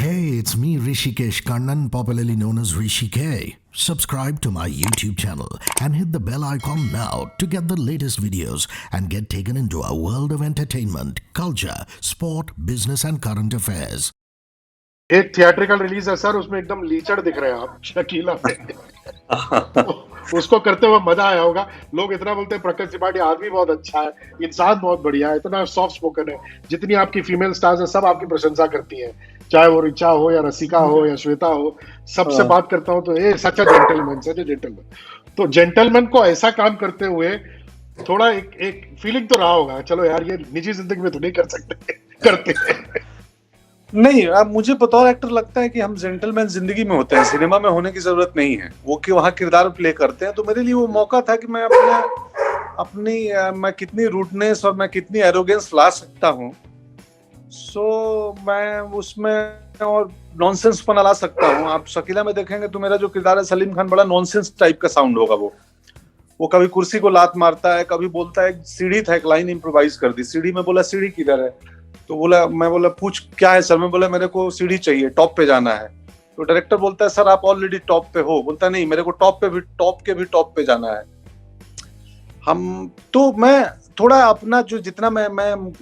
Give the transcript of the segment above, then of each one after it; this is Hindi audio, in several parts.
Hey, it's me Rishikesh Kannan, popularly known as Rishi K. Subscribe to my YouTube channel and hit the bell icon now to get the latest videos and get taken into a world of entertainment, culture, sport, business and current affairs. एक थिएट्रिकल रिलीज है सर, उसमें एकदम लीचड़ दिख रहे हैं आप शकीला में। उसको करते हुए मजा आया होगा। लोग इतना बोलते हैं प्रकाश त्रिपाठी आदमी बहुत अच्छा है, इंसान बहुत बढ़िया है, इतना सॉफ्ट स्पोकन है। जितनी आपकी फीमेल स्टार्स है सब आपकी प्रशंसा करती हैं, चाहे वो रिचा हो या रसिका हो या श्वेता हो। सबसे बात करता हूँ तो ये सच जेंटलमैन, सच जेंटलमैन। तो जेंटलमैन को ऐसा काम करते हुए थोड़ा एक फीलिंग तो रहा होगा, चलो यार ये निजी जिंदगी में तो नहीं कर सकते, करते हैं। नहीं, अब मुझे बतौर एक्टर लगता है कि हम जेंटलमैन जिंदगी में होते हैं, सिनेमा में होने की जरूरत नहीं है। वो कि वहाँ किरदार प्ले करते हैं, तो मेरे लिए वो मौका था कि मैं मैं कितनी रूडनेस और मैं कितनी एरोगेंस ला सकता हूँ। सो मैं उसमें और नॉनसेंस पना ला सकता हूँ। आप शकीला में देखेंगे तो मेरा जो किरदार है सलीम खान, बड़ा नॉनसेंस टाइप का साउंड होगा। वो कभी कुर्सी को लात मारता है, कभी बोलता है सीढ़ी था, एक लाइन इम्प्रोवाइज कर दी सीढ़ी में, बोला सीढ़ी किधर है, तो मैं बोला पूछ क्या है सर, मैं बोला मेरे को सीढ़ी चाहिए, टॉप पे जाना है। तो डायरेक्टर बोलता है सर आप ऑलरेडी टॉप पे हो, बोलता नहीं मेरे को टॉप के भी टॉप पे जाना है। तो मैं थोड़ा अपना जो जितना मैं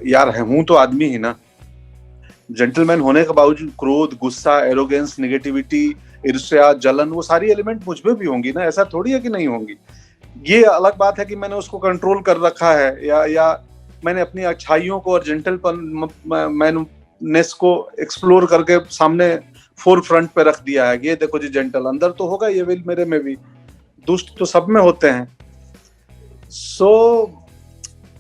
यार हूं तो आदमी ही ना, जेंटलमैन होने के बावजूद क्रोध, गुस्सा, एरोगेंस, नेगेटिविटी, ईर्ष्या, जलन, वो सारी एलिमेंट मुझ में भी होंगी ना, ऐसा थोड़ी है कि नहीं होंगी। ये अलग बात है कि मैंने उसको कंट्रोल कर रखा है या मैंने अपनी अच्छाइयों को और जेंटलनेस को एक्सप्लोर करके सामने फोर फ्रंट पे रख दिया है। ये देखो जी जेंटल, अंदर तो होगा ये विल मेरे में भी, दुष्ट तो सब में होते हैं।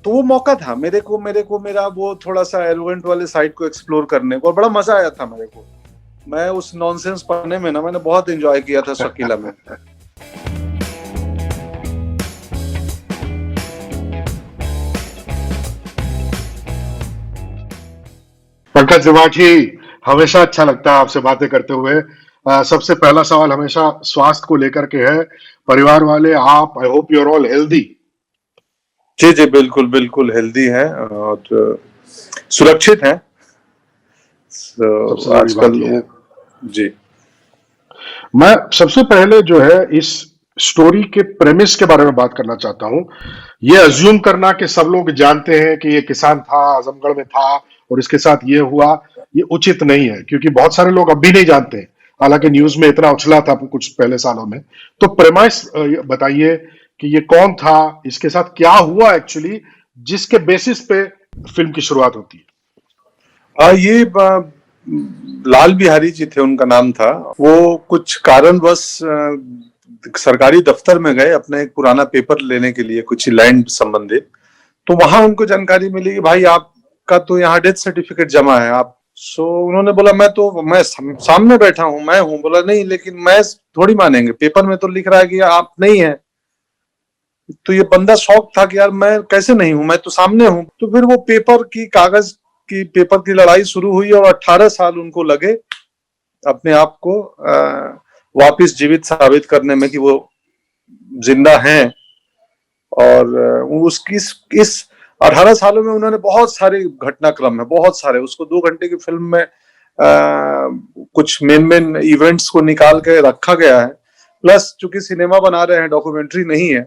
तो वो मौका था मेरे को मेरा वो थोड़ा सा एरोगेंट वाले साइड को एक्सप्लोर करने को, और बड़ा मजा आया था मेरे को। मैं उस नॉनसेंस पढ़ने में ना मैंने बहुत एंजॉय किया था शकीला में। पंकज त्रिपाठी, हमेशा अच्छा लगता है आपसे बातें करते हुए। सबसे पहला सवाल हमेशा स्वास्थ्य को लेकर के है। परिवार वाले आप, I hope you are all healthy. जी बिल्कुल हेल्दी है और सुरक्षित है। आजकल जी मैं सबसे पहले जो है इस स्टोरी के प्रेमिस के बारे में बात करना चाहता हूं। ये अज्यूम करना कि सब लोग जानते हैं कि ये किसान था, आजमगढ़ में था और इसके साथ ये हुआ, ये उचित नहीं है, क्योंकि बहुत सारे लोग अब भी नहीं जानते। हालांकि न्यूज में इतना उछला था कुछ पहले सालों में। तो प्रेमाइस बताइए कि ये कौन था, इसके साथ क्या हुआ एक्चुअली, जिसके बेसिस पे फिल्म की शुरुआत होती है। ये लाल बिहारी जी थे, उनका नाम था। वो कुछ कारणवश सरकारी दफ्तर में गए अपने एक पुराना पेपर लेने के लिए, कुछ लैंड संबंधित। तो वहां उनको जानकारी मिली कि भाई आपका तो यहाँ डेथ सर्टिफिकेट जमा है। आप उन्होंने बोला मैं सामने बैठा हूँ, मैं हूँ। बोला नहीं, लेकिन मैं थोड़ी मानेंगे, पेपर में तो लिख रहा है कि आप नहीं है। तो ये बंदा शौक था कि यार मैं कैसे नहीं हूं, मैं तो सामने हूं। तो फिर वो पेपर की लड़ाई शुरू हुई और 18 साल उनको लगे अपने आप को वापस जीवित साबित करने में कि वो जिंदा हैं। और उसकी इस 18 सालों में उन्होंने बहुत सारे घटनाक्रम है, बहुत सारे, उसको 2 घंटे की फिल्म में कुछ मेन इवेंट्स को निकाल के रखा गया है। प्लस चूंकि सिनेमा बना रहे हैं, डॉक्यूमेंट्री नहीं है,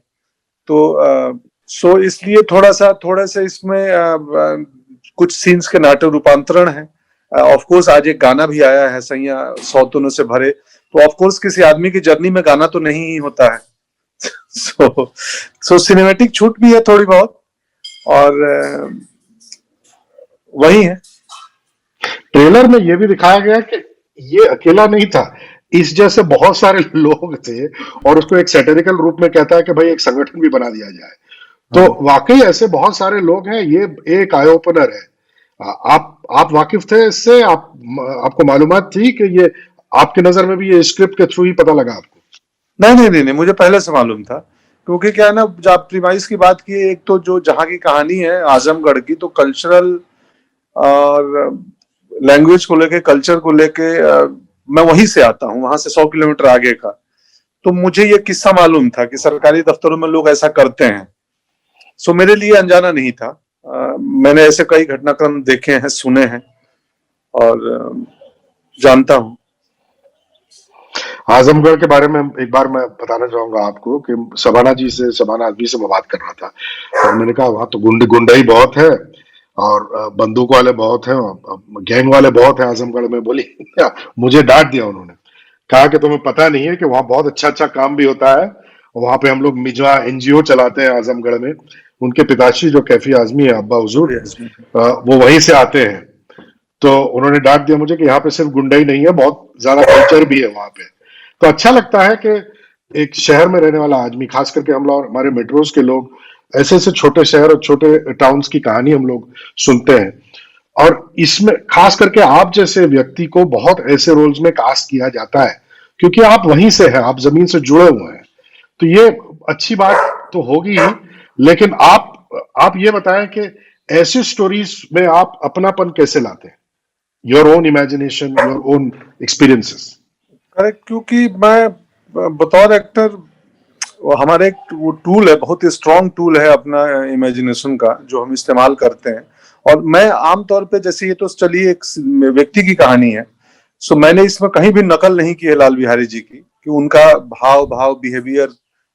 तो इसलिए थोड़ा सा इसमें कुछ सीन्स के नाट्य रूपांतरण है। ऑफ कोर्स आज एक गाना भी आया है, सैया सौतनों से भरे। तो ऑफ कोर्स किसी आदमी की जर्नी में गाना तो नहीं ही होता है। सो सिनेमैटिक छूट भी है थोड़ी बहुत, और वही है। ट्रेलर में ये भी दिखाया गया कि ये अकेला नहीं था, इस जैसे बहुत सारे लोग थे, और उसको एक सैटिरिकल रूप में कहता है कि भाई एक संगठन भी बना दिया जाए। तो वाकई ऐसे बहुत सारे लोग हैं, ये एक आई ओपनर है। आप वाकिफ थे इससे? आपको मालूमात थी कि ये आपकी नजर में भी ये स्क्रिप्ट के थ्रू ही पता लगा आपको? नहीं, मुझे पहले से मालूम था। क्योंकि क्या है ना, जब प्रीमाइस की बात की, एक तो जो जहाँ की कहानी है आजमगढ़ की, तो कल्चरल और लैंग्वेज को लेके, कल्चर को लेके मैं वहीं से आता हूँ, वहां से 100 किलोमीटर आगे का। तो मुझे ये किस्सा मालूम था कि सरकारी दफ्तरों में लोग ऐसा करते हैं। सो मेरे लिए अनजाना नहीं था। मैंने ऐसे कई घटनाक्रम देखे हैं, सुने हैं, और जानता हूँ। आजमगढ़ के बारे में एक बार मैं बताना चाहूंगा आपको कि शबाना आजमी से मैं बात कर रहा था और मैंने कहा वहां तो गुंडाई बहुत है और बंदूक वाले बहुत हैं और गैंग वाले बहुत हैं आजमगढ़ में। बोली मुझे डांट दिया उन्होंने, कहा कि तुम्हें पता नहीं है कि वहां बहुत अच्छा अच्छा काम भी होता है। वहां पे हम लोग मिजवा एनजीओ चलाते हैं आजमगढ़ में। उनके पिताश्री जो कैफी आजमी है, अब्बा हुजूर, वो वहीं से आते हैं। तो उन्होंने डांट दिया मुझे कि यहाँ पे सिर्फ गुंडाई नहीं है, बहुत ज्यादा कल्चर भी है वहां पे। तो अच्छा लगता है कि एक शहर में रहने वाला आदमी, खास करके हम लोग हमारे मेट्रोज के लोग, ऐसे ऐसे छोटे शहर और छोटे टाउन्स की कहानी हम लोग सुनते हैं। और इसमें खास करके आप जैसे व्यक्ति को बहुत ऐसे रोल्स में कास्ट किया जाता है क्योंकि आप वहीं से हैं, आप जमीन से जुड़े हुए हैं। तो ये अच्छी बात तो होगी ही, लेकिन आप ये बताएं कि ऐसी स्टोरीज में आप अपनापन कैसे लाते हैं, your own imagination, your own experiences. Correct, क्योंकि मैं बतौर एक्टर, हमारे एक वो टूल है, बहुत ही स्ट्रॉन्ग टूल है अपना इमेजिनेशन का, जो हम इस्तेमाल करते हैं। और मैं आमतौर पे, जैसे ये तो चलिए एक व्यक्ति की कहानी है, सो मैंने इसमें कहीं भी नकल नहीं की है लाल बिहारी जी की, कि उनका भाव बिहेवियर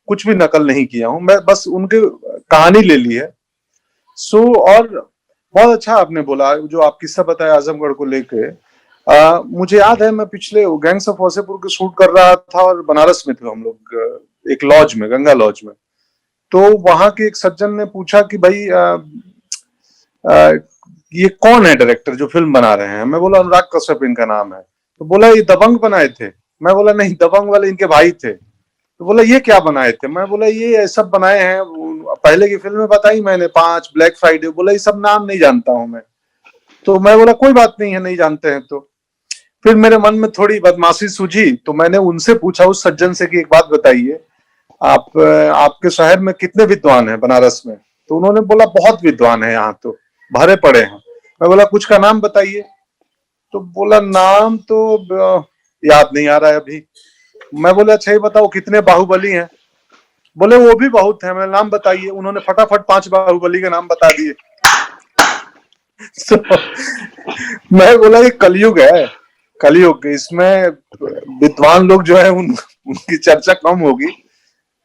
कुछ भी नकल नहीं किया हूं मैं, बस उनके कहानी ले ली है। सो और बहुत अच्छा आपने बोला जो आप किस्सा बताया आजमगढ़ को लेके। मुझे याद है, मैं पिछले गैंग्स ऑफ वासेपुर के शूट कर रहा था और बनारस में थे हम लोग, एक लॉज में, गंगा लॉज में। तो वहां के एक सज्जन ने पूछा कि भाई ये कौन है डायरेक्टर जो फिल्म बना रहे हैं। मैं बोला अनुराग कश्यप इनका नाम है। तो बोला ये दबंग बनाए थे। मैं बोला नहीं, दबंग वाले इनके भाई थे। तो बोला ये क्या बनाए थे। मैं बोला ये सब बनाए हैं, पहले की फिल्में बताई मैंने 5, ब्लैक फ्राइडे। बोला ये सब नाम नहीं जानता हूं मैं। तो मैं बोला कोई बात नहीं है, नहीं जानते हैं। तो फिर मेरे मन में थोड़ी बदमाशी सूझी, तो मैंने उनसे पूछा उस सज्जन से कि एक बात बताइए, आपके शहर में कितने विद्वान हैं बनारस में। तो उन्होंने बोला बहुत विद्वान है, यहाँ तो भरे पड़े हैं। मैं बोला कुछ का नाम बताइए। तो बोला नाम तो याद नहीं आ रहा है अभी। मैं बोला अच्छा ये बताओ कितने बाहुबली हैं। बोले वो भी बहुत है। मैं नाम बताइए। उन्होंने फटाफट 5 बाहुबली के नाम बता दिए। तो मैं बोला ये कलयुग है, कलयुग, इसमें विद्वान लोग जो है उनकी चर्चा कम होगी।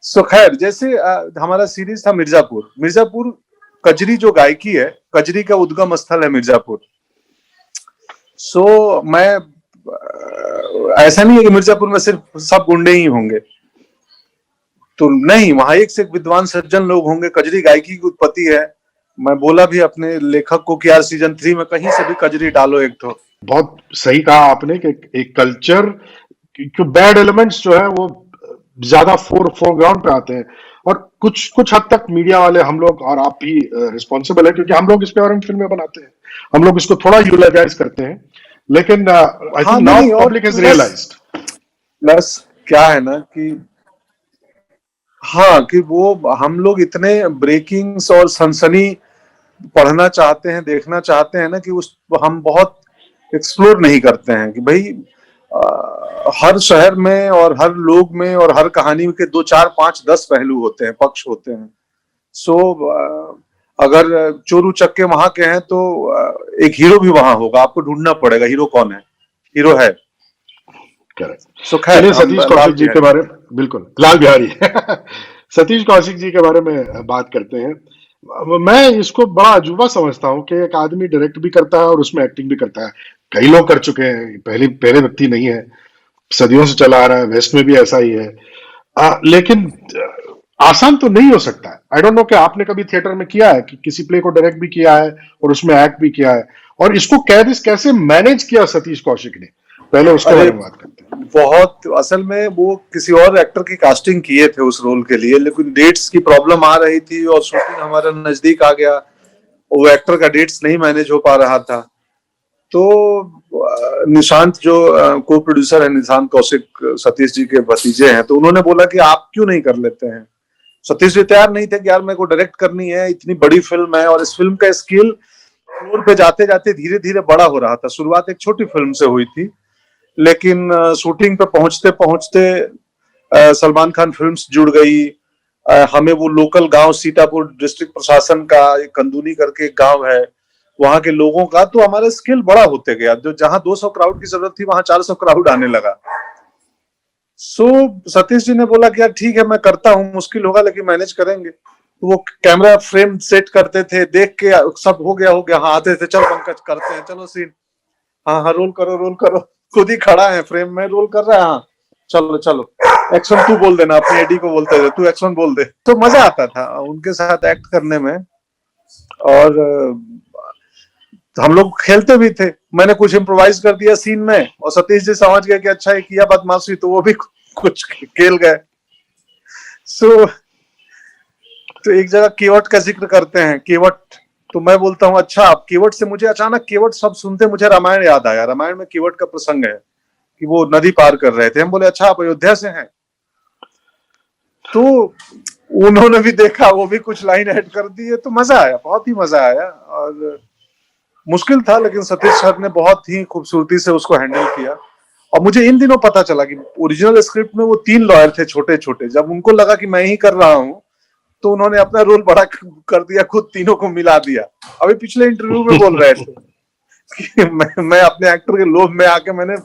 सो खैर, जैसे हमारा सीरीज था मिर्जापुर कजरी जो गायकी है, कजरी का उद्गम स्थल है मिर्जापुर। सो मैं ऐसा नहीं है कि मिर्जापुर में सिर्फ सब गुंडे ही होंगे, तो नहीं, वहां एक से एक विद्वान सज्जन लोग होंगे। कजरी गायकी की उत्पत्ति है। मैं बोला भी अपने लेखक को कि यार सीजन 3 में कहीं से भी कजरी डालो एक तो। बहुत सही कहा आपने कि एक कल्चर, क्योंकि बैड एलिमेंट्स जो है वो ज्यादा फोरग्राउंड पे आते हैं। और कुछ हद तक मीडिया वाले, हम लोग और आप भी रिस्पॉन्सिबल है, क्योंकि हम लोग इस पे और फिल्में बनाते हैं, हम लोग इसको थोड़ा यूटिलाइज करते हैं। लेकिन I think now public has realised. Plus क्या है ना कि हाँ, कि वो हम लोग इतने ब्रेकिंग्स और सनसनी पढ़ना चाहते हैं, देखना चाहते हैं ना, कि उस हम बहुत एक्सप्लोर नहीं करते हैं कि भाई हर शहर में और हर लोग में और हर कहानी के 2, 4, 5, 10 पहलू होते हैं, पक्ष होते हैं। सो अगर चोर उचक्के वहां के हैं तो एक हीरो भी वहां होगा, आपको ढूंढना पड़ेगा हीरो कौन है। हीरो है। सो खैर, सतीश कौशिक जी के बारे में, बिल्कुल लाल बिहारी सतीश कौशिक जी के बारे में बात करते हैं। मैं इसको बड़ा अजूबा समझता हूँ कि एक आदमी डायरेक्ट भी करता है और उसमें एक्टिंग भी करता है। कई लोग कर चुके हैं, पहले व्यक्ति नहीं है, सदियों से चला आ रहा है, वेस्ट में भी ऐसा ही है। लेकिन आसान तो नहीं हो सकता है। आई डोंट नो कि आपने कभी थिएटर में किया है कि किसी प्ले को डायरेक्ट भी किया है और उसमें एक्ट भी किया है, और इसको कैसे मैनेज किया सतीश कौशिक ने, पहले उसके बारे में बात करते हैं। बहुत, असल में वो किसी और एक्टर की कास्टिंग किए थे उस रोल के लिए, लेकिन डेट्स की प्रॉब्लम आ रही थी और शूटिंग हमारा नजदीक आ गया, वो एक्टर का डेट्स नहीं मैनेज हो पा रहा था। तो निशांत जो को प्रोड्यूसर है, निशांत कौशिक सतीश जी के भतीजे हैं, तो उन्होंने बोला कि आप क्यों नहीं कर लेते हैं। सतीश जी तैयार नहीं थे कि यार मेरे को डायरेक्ट करनी है, इतनी बड़ी फिल्म है, और इस फिल्म का स्केल फ्लोर पे जाते जाते धीरे धीरे बड़ा हो रहा था। शुरुआत एक छोटी फिल्म से हुई थी, लेकिन शूटिंग पे पहुंचते पहुंचते सलमान खान फिल्म्स जुड़ गई। हमें वो लोकल गांव सीतापुर डिस्ट्रिक्ट प्रशासन का कंदूनी करके एक गांव है, वहां के लोगों का, तो हमारा स्किल बड़ा होते गया। जो जहां 200 क्राउड की जरूरत थी वहां 400 क्राउड आने लगा। सो सतीश जी ने बोला कि यार ठीक है मैं करता हूँ, मुश्किल होगा लेकिन मैनेज करेंगे। तो वो कैमरा फ्रेम सेट करते थे, देख के सब हो गया, हाँ आते थे, चलो पंकज करते हैं, चलो सीन, हाँ हाँ रोल करो, खुद ही खड़ा है फ्रेम में, रोल कर रहा है, हाँ चलो चलो एक्शन तू बोल देना, अपने एडी को बोलते थे तू एक्शन बोल दे। तो मजा आता था उनके साथ एक्ट करने में। और हम लोग खेलते भी थे, मैंने कुछ इम्प्रोवाइज कर दिया सीन में और सतीश जी समझ गए कि अच्छा ये किया बदमाशी, तो वो भी कुछ खेल गए। सो तो एक जगह केवट का जिक्र करते हैं, केवट, तो मैं बोलता हूँ अच्छा आप केवट से, मुझे अचानक केवट सब सुनते मुझे रामायण याद आया। रामायण में केवट का प्रसंग है कि वो नदी पार कर रहे थे, हम बोले अच्छा आप अयोध्या से हैं, तो उन्होंने भी देखा, वो भी कुछ लाइन ऐड कर दी, तो मजा आया, बहुत ही मजा आया। और मुश्किल था लेकिन सतीश सर ने बहुत ही खूबसूरती से उसको हैंडल किया। और मुझे इन दिनों पता चला कि ओरिजिनल स्क्रिप्ट में वो 3 लॉयर थे छोटे छोटे, जब उनको लगा कि मैं ही कर रहा हूँ तो उन्होंने अपना रोल बड़ा कर दिया, खुद तीनों को मिला दिया। अभी पिछले इंटरव्यू में बोल रहे थे कि मैं अपने एक्टर के लोभ में आके मैंने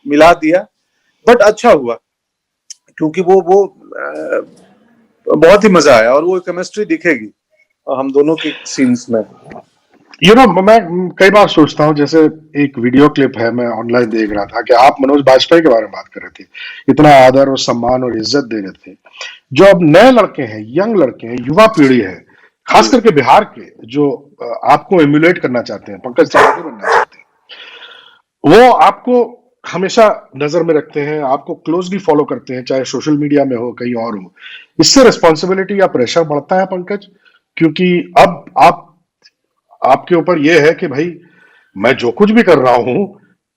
मिला दिया, बट अच्छा हुआ क्योंकि वो बहुत ही मजा आया और वो केमिस्ट्री दिखेगी हम दोनों के सीन्स में। मैं कई बार सोचता हूँ, जैसे एक वीडियो क्लिप है, मैं ऑनलाइन देख रहा था कि आप मनोज बाजपेयी के बारे में बात कर रहे थे, इतना आदर और सम्मान और इज्जत दे रहे थे। जो अब नए लड़के हैं, यंग लड़के हैं, युवा पीढ़ी है, खास करके बिहार के, जो आपको एम्युलेट करना चाहते हैं, पंकज त्रिपाठी बनना चाहते हैं, वो आपको हमेशा नजर में रखते हैं, आपको क्लोजली फॉलो करते हैं, चाहे सोशल मीडिया में हो कहीं और हो। इससे रिस्पॉन्सिबिलिटी या प्रेशर बढ़ता है पंकज? क्योंकि अब आपके ऊपर यह है कि भाई मैं जो कुछ भी कर रहा हूं,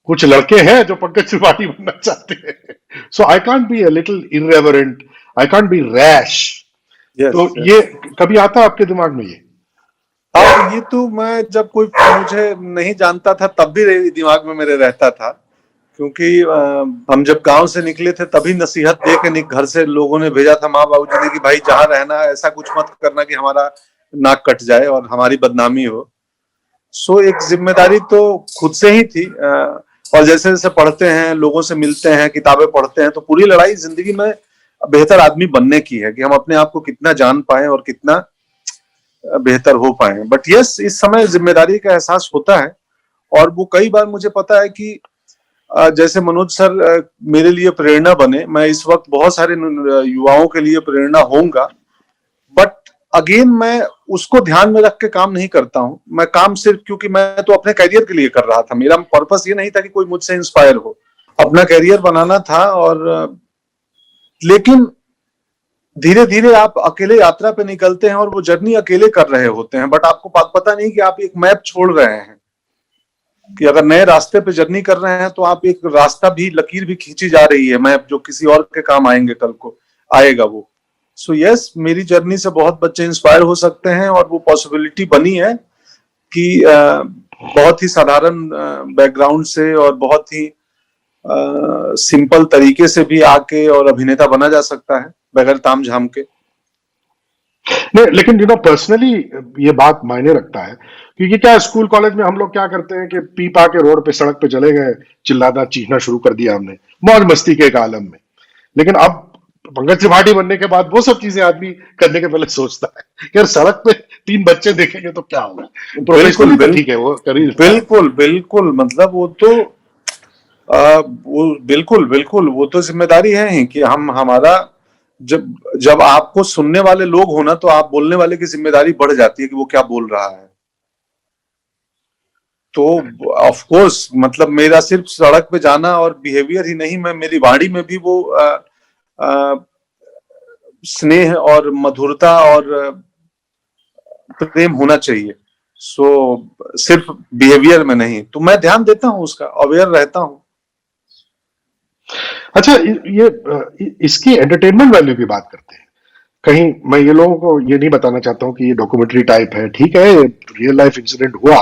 कुछ लड़के हैं जो पंकज त्रिपाठी बनना चाहते हैं, so I can't be a little irreverent, I can't be rash. तो ये कभी आता है आपके दिमाग में ये? हाँ, ये तो मैं जब कोई मुझे नहीं जानता था तब भी दिमाग में मेरे रहता था, क्योंकि हम जब गांव से निकले थे तभी नसीहत दे के घर से लोगों ने भेजा था, माँ बाबूजी ने, कि भाई जहां रहना ऐसा कुछ मत करना कि हमारा नाक कट जाए और हमारी बदनामी हो। सो एक जिम्मेदारी तो खुद से ही थी। और जैसे जैसे पढ़ते हैं, लोगों से मिलते हैं, किताबें पढ़ते हैं, तो पूरी लड़ाई जिंदगी में बेहतर आदमी बनने की है कि हम अपने आप को कितना जान पाए और कितना बेहतर हो पाए। बट यस, इस समय जिम्मेदारी का एहसास होता है और वो कई बार मुझे पता है कि जैसे मनोज सर मेरे लिए प्रेरणा बने, मैं इस वक्त बहुत सारे युवाओं के लिए प्रेरणा होऊंगा, बट अगेन मैं उसको ध्यान में रख के काम नहीं करता हूं। मैं काम सिर्फ, क्योंकि मैं तो अपने करियर के लिए कर रहा था, मेरा पर्पस ये नहीं था कि कोई मुझसे इंस्पायर हो, अपना करियर बनाना था। और लेकिन धीरे धीरे आप अकेले यात्रा पे निकलते हैं और वो जर्नी अकेले कर रहे होते हैं, बट आपको पता नहीं कि आप एक मैप छोड़ रहे हैं, कि अगर नए रास्ते पे जर्नी कर रहे हैं तो आप एक रास्ता भी, लकीर भी खींची जा रही है, मैप जो किसी और के काम आएंगे, कल को आएगा वो। सो यस, मेरी जर्नी से बहुत बच्चे इंस्पायर हो सकते हैं और वो पॉसिबिलिटी बनी है कि बहुत ही साधारण बैकग्राउंड से और बहुत ही सिंपल तरीके से भी आके और अभिनेता बना जा सकता है बगैर ताम झाम के। नहीं, लेकिन पर्सनली ये बात मायने रखता है, क्योंकि क्या स्कूल कॉलेज में हम लोग क्या करते हैं कि पी पा के रोड पे, सड़क पे चले गए, चिल्लाना चीखना शुरू कर दिया हमने, मौज मस्ती के एक आलम में। लेकिन अब पंकज त्रिपाठी बनने के बाद वो सब चीजें आदमी करने के पहले सोचता है, यार सड़क पे 3 बच्चे देखेंगे तो क्या होगा। बिल्कुल, ठीक है, वो बिल्कुल बिल्कुल, मतलब वो तो वो बिल्कुल वो तो जिम्मेदारी है ही कि हम हमारा, जब आपको सुनने वाले लोग हो ना, तो आप बोलने वाले की जिम्मेदारी बढ़ जाती है कि वो क्या बोल रहा है। तो ऑफ कोर्स, मतलब मेरा सिर्फ सड़क पे जाना और बिहेवियर ही नहीं, मैं मेरी वाणी में भी वो स्नेह और मधुरता और प्रेम होना चाहिए। सो सिर्फ बिहेवियर में नहीं, तो मैं ध्यान देता हूं, उसका अवेयर रहता हूं। अच्छा, ये इसकी एंटरटेनमेंट वैल्यू की बात करते हैं। कहीं मैं ये लोगों को ये नहीं बताना चाहता हूं कि ये डॉक्यूमेंट्री टाइप है, ठीक है, रियल लाइफ इंसिडेंट हुआ,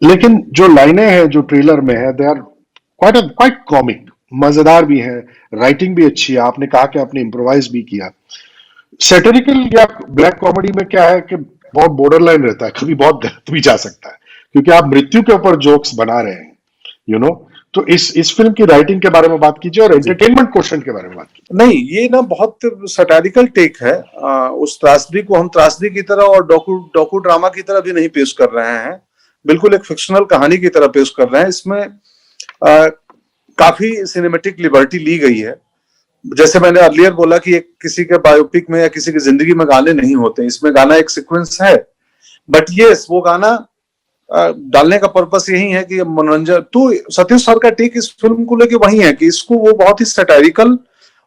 लेकिन जो लाइनें हैं जो ट्रेलर में है, दे आर क्वाइट कॉमिक, मजेदार भी है, राइटिंग भी अच्छी है, आपने कहा कि आपने इम्प्रोवाइज भी किया। सैटिरिकल या ब्लैक कॉमेडी में क्या है कि बहुत बॉर्डर लाइन रहता है, कभी बहुत गलत भी जा सकता है। क्योंकि आप मृत्यु के ऊपर जोक्स बना रहे हैं, यू नो। तो इस फिल्म की राइटिंग के बारे में बात कीजिए और एंटरटेनमेंट क्वेश्चन के बारे में बात कीजिए। नहीं, ये ना बहुत सैटारिकल टेक है। उस त्रासदी को हम त्रासदी की तरह और डॉकू ड्रामा की तरह भी नहीं पेश कर रहे हैं, बिल्कुल एक फिक्शनल कहानी की तरह पेश कर रहे हैं। इसमें काफी सिनेमेटिक लिबर्टी ली गई है। जैसे मैंने अर्लियर बोला कि एक किसी के बायोपिक में या किसी की जिंदगी में गाने नहीं होते, इसमें गाना एक सीक्वेंस है, बट यस वो गाना डालने का पर्पस यही है कि मनोरंजन। तो सतीश सर का टेक इस फिल्म को लेके वही है कि इसको वो बहुत ही सैटारिकल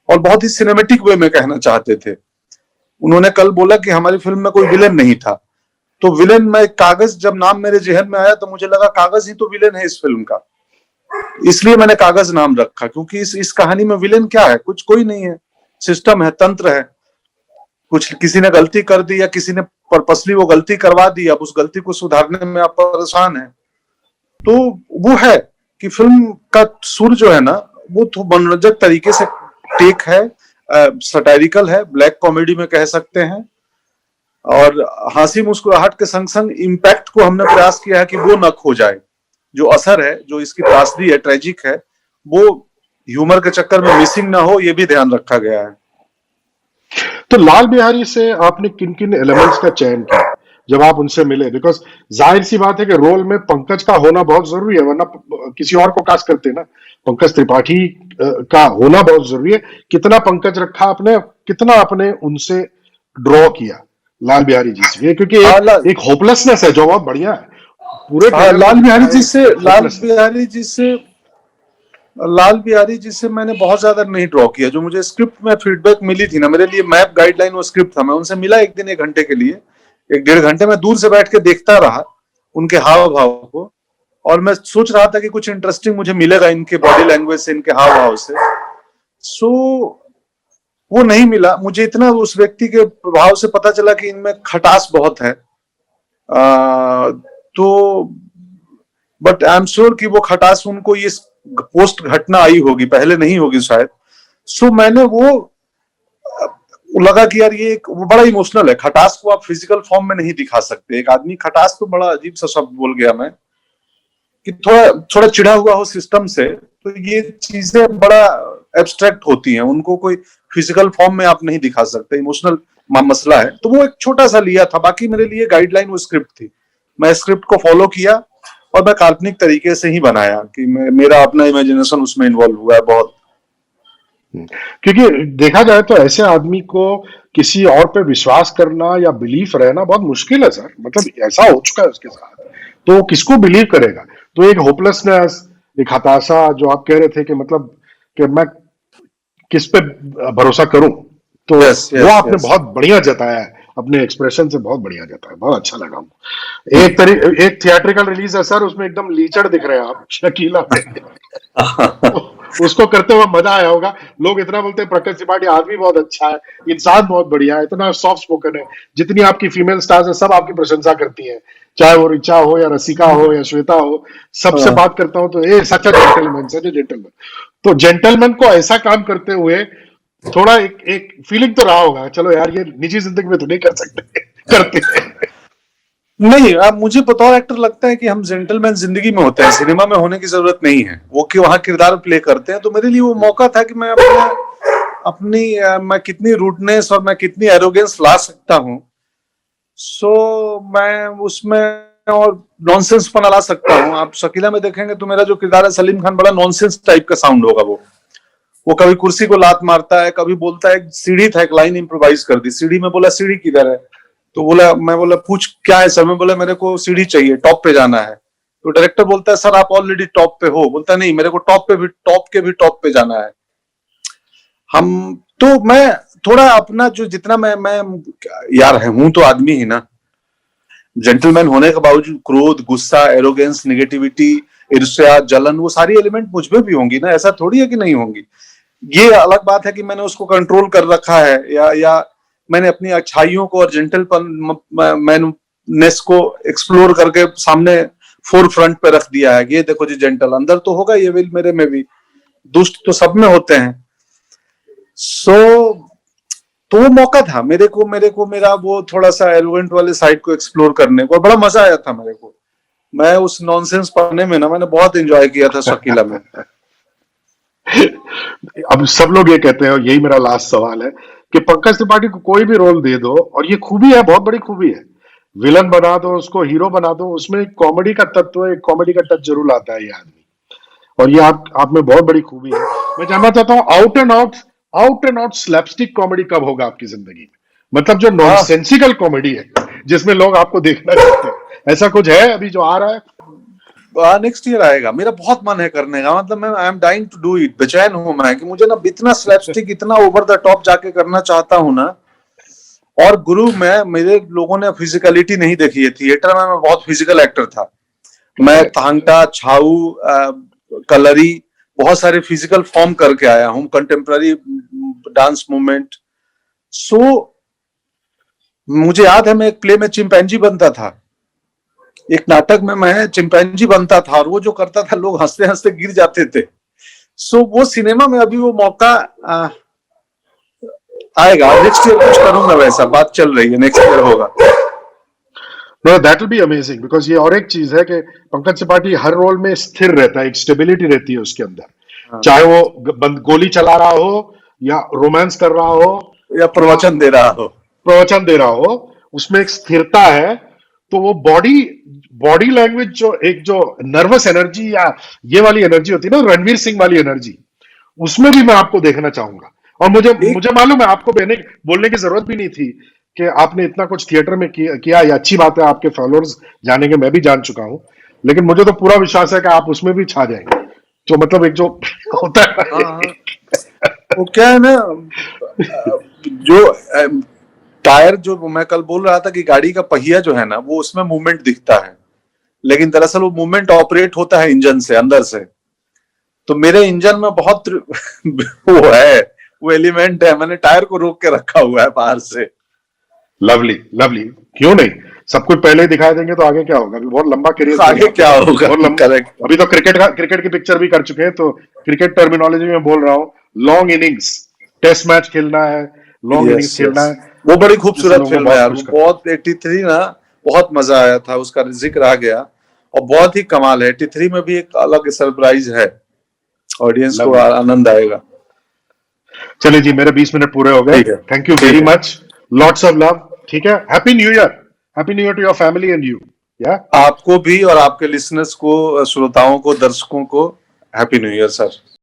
और बहुत ही सिनेमेटिक वे में कहना चाहते थे। उन्होंने कल बोला कि हमारी फिल्म में कोई विलेन नहीं था, तो विलेन में कागज, जब नाम मेरे जहन में आया तो मुझे लगा कागज ही तो विलेन है इस फिल्म का, इसलिए मैंने कागज नाम रखा। क्योंकि इस कहानी में विलेन क्या है, कुछ कोई नहीं है, सिस्टम है, तंत्र है। कुछ किसी ने गलती कर दी या किसी ने पर्पसली वो गलती करवा दी, अब उस गलती को सुधारने में आप परेशान है। तो वो है कि फिल्म का सुर जो है ना वो तो मनोरंजक तरीके से टेक है, सटायरिकल है, ब्लैक कॉमेडी में कह सकते हैं। और हंसी मुस्कुराहट के संग संग इम्पैक्ट को हमने प्रयास किया है कि वो न खो जाए। जो असर है, जो इसकी त्रासदी है, ट्रेजिक है, वो ह्यूमर के चक्कर में मिसिंग ना हो, ये भी ध्यान रखा गया है। तो लाल बिहारी से आपने किन किन एलिमेंट्स का चयन किया जब आप उनसे मिले? बिकॉज जाहिर सी बात है कि रोल में पंकज का होना बहुत जरूरी है, वरना किसी और को कास्ट करते ना। पंकज त्रिपाठी का होना बहुत जरूरी है। कितना पंकज रखा आपने, कितना आपने उनसे ड्रॉ किया लाल बिहारी जी से? क्योंकि एक होपलेसनेस है जो बहुत बढ़िया है पूरे। लाल बिहारी जी से मैंने बहुत ज्यादा नहीं ड्रॉ किया। जो मुझे स्क्रिप्ट में फीडबैक मिली थी ना, मेरे लिए मैप गाइडलाइन वो स्क्रिप्ट था। मैं उनसे मिला एक दिन 1 घंटे के लिए, 1 डेढ़ घंटे में दूर से बैठ के देखता रहा उनके हाव भाव को, और मैं सोच रहा था कि कुछ इंटरेस्टिंग मुझे मिलेगा इनके बॉडी लैंग्वेज से, इनके हाव भाव से। सो वो नहीं मिला मुझे। इतना उस व्यक्ति के प्रभाव से पता चला कि इनमें खटास बहुत है। तो बट आई एम श्योर कि वो खटास उनको ये पोस्ट घटना आई होगी, पहले नहीं होगी शायद। सो मैंने वो लगा कि यार ये एक बड़ा इमोशनल है। खटास को आप फिजिकल फॉर्म में नहीं दिखा सकते। एक आदमी खटास, तो बड़ा अजीब सा शब्द बोल गया मैं, कि थोड़ा चिढ़ा हुआ हो सिस्टम से, तो ये चीजें बड़ा एब्स्ट्रैक्ट होती हैं, उनको कोई फिजिकल फॉर्म में आप नहीं दिखा सकते। इमोशनल मसला है, तो वो एक छोटा सा लिया था। बाकी मेरे लिए गाइडलाइन वो स्क्रिप्ट थी। मैं स्क्रिप्ट को फॉलो किया और मैं काल्पनिक तरीके से ही बनाया कि मेरा अपना इमेजिनेशन उसमें इन्वॉल्व हुआ है बहुत। क्योंकि देखा जाए तो ऐसे आदमी को किसी और पे विश्वास करना या बिलीफ रहना बहुत मुश्किल है सर। मतलब ऐसा हो चुका है उसके साथ, तो किसको बिलीव करेगा? तो एक होपलेसनेस, एक हताशा, जो आप कह रहे थे कि मतलब कि मैं किस पे भरोसा करूं, तो वो आपने बहुत बढ़िया जताया है, अपने एक्सप्रेशन से बहुत बढ़िया जताया। बहुत अच्छा लगा हमको। एक थिएट्रिकल रिलीज है सर, उसमें एकदम लीचड़ दिख रहे हैं आप शकीला पे। उसको करते हुए मजा आया होगा। लोग इतना बोलते हैं प्रकाश त्रिपाठी आदमी बहुत अच्छा है, इंसान बहुत बढ़िया है, इतना सॉफ्ट स्पोकन है। जितनी आपकी फीमेल स्टार्स है सब आपकी प्रशंसा करती हैं, चाहे वो ऋचा हो या रसिका हो या श्वेता हो। सबसे बात करता हूं तो a such a gentleman, such a gentleman. तो जेंटलमैन को ऐसा काम करते हुए थोड़ा एक फीलिंग तो रहा होगा, चलो यार ये निजी जिंदगी में तो नहीं कर सकते, करते हैं। नहीं, अब मुझे बतौर एक्टर लगता है कि हम जेंटलमैन जिंदगी में होते हैं, सिनेमा में होने की जरूरत नहीं है। वो कि वहां किरदार प्ले करते हैं। तो मेरे लिए वो मौका था कि मैं मैं कितनी रूडनेस और मैं कितनी एरोगेंस ला सकता हूं। सो मैं उसमें और नॉनसेंस पना ला सकता हूं। आप शकीला में देखेंगे तो मेरा जो किरदार है सलीम खान, बड़ा नॉनसेंस टाइप का साउंड होगा। वो कभी कुर्सी को लात मारता है, कभी बोलता है सीढ़ी था, एक लाइन इम्प्रोवाइज कर दी सीढ़ी में। बोला सीढ़ी किधर है? तो मैं बोला पूछ क्या है सर? मैं बोला मेरे को सीढ़ी चाहिए, टॉप पे जाना है। तो डायरेक्टर बोलता है सर आप ऑलरेडी टॉप पे हो। बोलता है नहीं, मेरे को टॉप के भी टॉप पे जाना है। तो मैं थोड़ा अपना जो जितना मैं यार हूं तो आदमी ही ना। जेंटलमैन होने के बावजूद क्रोध, गुस्सा, एरोगेंस, नेगेटिविटी, ईर्ष्या, जलन, वो सारी एलिमेंट मुझ में भी होंगी ना। ऐसा थोड़ी है कि नहीं होंगी। ये अलग बात है कि मैंने उसको कंट्रोल कर रखा है, या मैंने अपनी अच्छाइयों को और जेंटलनेस को एक्सप्लोर करके सामने फोर फ्रंट पे रख दिया है। ये देखो जी जेंटल, अंदर तो होगा ये विल मेरे में भी, दुष्ट तो सब में होते हैं। तो वो मौका था मेरे को मेरा वो थोड़ा सा एरोगेंट वाले साइड को एक्सप्लोर करने को, बड़ा मजा आया था मेरे को। मैं उस नॉनसेंस पढ़ने में ना मैंने बहुत एंजॉय किया था शकीला में। अब सब लोग ये कहते हैं, और यही मेरा लास्ट सवाल है, कि पंकज त्रिपाठी को कोई भी रोल दे दो, और ये खूबी है, बहुत बड़ी खूबी है, विलन बना दो, उसको हीरो बना दो, उसमें एक कॉमेडी का तत्व, एक कॉमेडी का टच जरूर आता है ये आदमी। और ये आप में बहुत बड़ी खूबी है। मैं जानना चाहता हूँ, out and out slapstick comedy कब होगा आपकी जिंदगी में? मतलब जो नॉनसेंसिकल कॉमेडी है, जिसमें लोग आपको देखना चाहते हैं, ऐसा कुछ है अभी जो आ रहा है? नेक्स्ट ईयर आएगा, मेरा बहुत मन है करने का, मतलब मैं I am dying to do it, बेचैन हूं मैं कि मुझे ना इतना स्लैपस्टिक, इतना ओवर द टॉप जाके करना चाहता हूं ना। और गुरु, मैं मेरे लोगों ने फिजिकलिटी नहीं देखी है, थिएटर में मैं बहुत फिजिकल एक्टर था, मैं थांगटा, छाऊ, कलरी, बहुत सारे फिजिकल फॉर्म करके आया हूं, कंटेम्प्ररी डांस मूवमेंट। सो मुझे याद है मैं एक प्ले में चिंपैंजी बनता था, एक नाटक में मैं चिंपैंजी बनता था, और वो जो करता था लोग हंसते हंसते गिर जाते थे। सो वो सिनेमा में अभी वो मौका आएगा, नेक्स्ट ईयर कुछ करूंगा वैसा, बात चल रही है, नेक्स्ट ईयर होगा। No, that will be amazing, because ये और एक चीज है कि पंकज त्रिपाठी हर रोल में स्थिर रहता है, एक स्टेबिलिटी रहती है उसके अंदर, चाहे वो गोली चला रहा हो, या रोमांस कर रहा हो, या प्रवचन दे रहा हो, उसमें एक स्थिरता है। तो वो बॉडी लैंग्वेज, जो एक जो नर्वस एनर्जी या ये वाली एनर्जी होती है ना, रणवीर सिंह वाली एनर्जी, उसमें भी मैं आपको देखना चाहूंगा। और मुझे मालूम है, आपको बोलने की जरूरत भी नहीं थी कि आपने इतना कुछ थिएटर में किया। ये अच्छी बात है, आपके फॉलोअर्स जानेंगे, मैं भी जान चुका हूं, लेकिन मुझे तो पूरा विश्वास है कि आप उसमें भी छा जाएंगे। तो मतलब एक जो होता है वो क्या है ना, जो टायर, जो मैं कल बोल रहा था कि गाड़ी का पहिया जो है ना, वो उसमें मूवमेंट दिखता है, लेकिन दरअसल वो मूवमेंट ऑपरेट होता है इंजन से, अंदर से। तो मेरे इंजन में बहुत वो है, वो एलिमेंट है, मैंने टायर को रोक के रखा हुआ है बाहर से। लवली लवली, क्यों नहीं, सब कुछ पहले ही दिखा देंगे तो आगे क्या होगा? अभी बहुत लंबा करियर, आगे क्या होगा? करेक्ट। अभी तो क्रिकेट की पिक्चर भी कर चुके हैं, तो क्रिकेट टर्मिनोलॉजी में बोल रहा हूँ, लॉन्ग इनिंग्स, टेस्ट मैच खेलना है, लॉन्ग इनिंग्स खेलना है। वो बड़ी खूबसूरत फिल्म है यार, बहुत 83 ना, बहुत मजा आया था, उसका जिक्र आ गया, और बहुत ही कमाल है। 83 में भी एक अलग सरप्राइज है, ऑडियंस को आनंद आएगा। चलिए जी, मेरे 20 मिनट पूरे हो गए। Thank you very much, lots of love. ठीक है, happy new year to your family and you. या आपको भी, और आपके लिसनर्स को, श्रोताओं को, दर्शकों को हैप्पी न्यू ईयर सर।